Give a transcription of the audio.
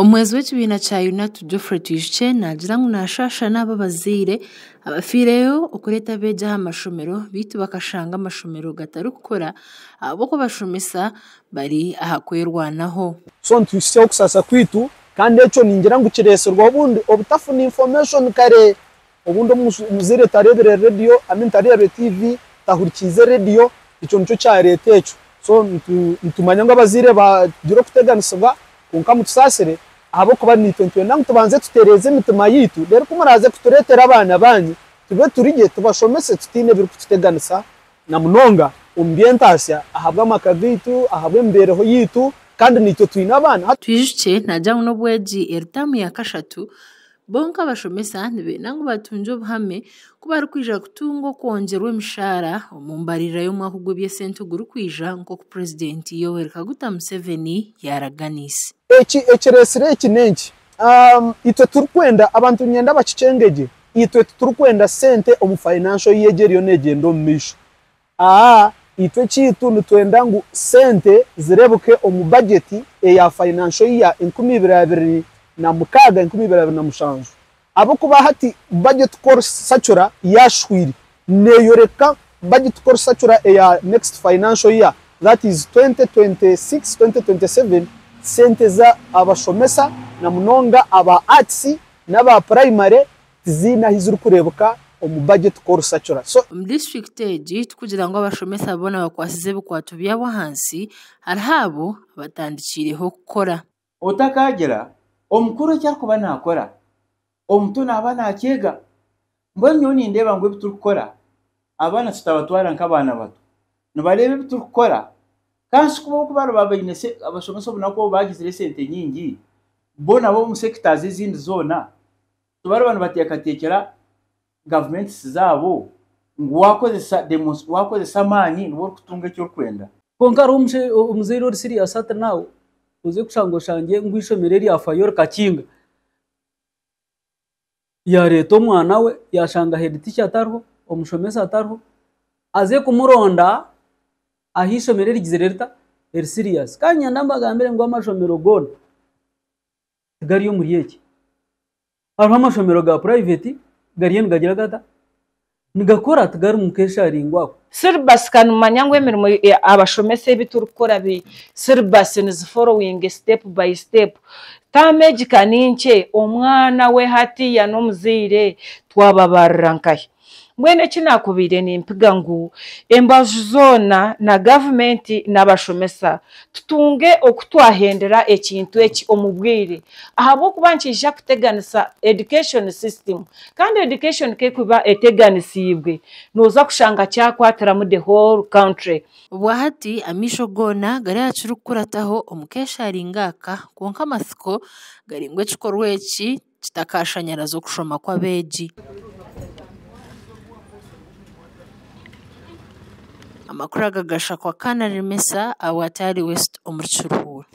Omwezi w'ekibiina kya United Geoffrey Twijuke nagira ngu nashasha n'ababazaire abafireyo okureta abeegi aha mashomero bitu bakashanga amashomero gatari kukora ahubwo bashomesa bari aha kwerwanaho. So ntwishyiraho okusasa kwitu kandi ekyo ningira ngu kireeserwa obundi obutafuna information kare obundi omuzaire tareebere radio tareebere TV tahurikize radio ekyo nicyo kyareeta ekyo. So ntumanya ngu abazaire bagira okuteganisibwa konka mutusasire abo kuba ni 20 tubanze tutereze imitima yitu rero kumuraze kuturetera abana banyu tube turije tubashomese tutine biri kututeganisa na munonga umbientasya ahabwa amakavitu ahabwe mbereho yitu kandi nicyo twina abana. Twijuke najya no bweji eritamu ya kashatu bonka bashomesa nibe nangu batunje obuhame kuba ari kwija kutunga kongerwa emishara omumbarira y'omwaka gw'ebyesente guru kwija nko ku president Yoweri Kaguta Museveni yaraganise ekiresire ekinenki itwe turukwenda abantu nyenda bakicengeje itwe turukwenda sente omu financial yegeryo negendo misho itwe kitu nitwenda ngu sente zirebuke omu budget ya financial ya 2026 2027 abo kuba hati budget course satura yashwiri neyoreka budget course satura ya next financial year that is 2026-2027 sente za abashomesa na munonga aba arts n'aba primary zina hizuru kurebuka omu budget course satura. So district egi kugira ngo abashomesa bona bakwasize bukwato byabo hansi arhabo batandikireho gukora otakagera omukuru cyakuba nakora omuntu nabana akega mbonyo nindeba ngo bitukora abana tutabatwara nk'abana bato nibarebe bitukora kansi kuba kubaro babayinese abashomesa bunako bagizire sente nyingi bona bo mu sectors izindi zona tubaro abantu batekatekera government zabo ngo wakoze samani ngo kutunga cyo kwenda konka rumse umuzaire uri serious ata nawo uze kushango shange ngwishomereri afayor kakinga ya reto mwana we yashanga head teacher atarho omushomesa atarho aze kumuronda ahishomereri gizererta er serious kanya ndambagambere ngo amashomero gone gari yo muri yeki arho amashomero ga private gariyen gagira gata nigakora tugari mukesharingwa syllabus kanumanya ngo emirimo abashomese biturukora bi syllabus is following step by step tameji kaninche omwana we hati ya nomuzire twababarankaye mwene kinakubire nimpiga ngu embazu zona na government n'abashomesa tutunge okutwahendera ekintu eki omubwire ahabo kubancisha kuteganisa education system kandi education ke kuba eteganisibwe noza kushanga cyakwatira mu the whole country wahati amisho gona gari acurukurataho omukesharingaka konka amasiko gari ngwe kikorwa eki kitakashanyarazo kushoma kwa beji. Amakuru agagasha kwa Kana Rimesa awatari West omurchuruhura.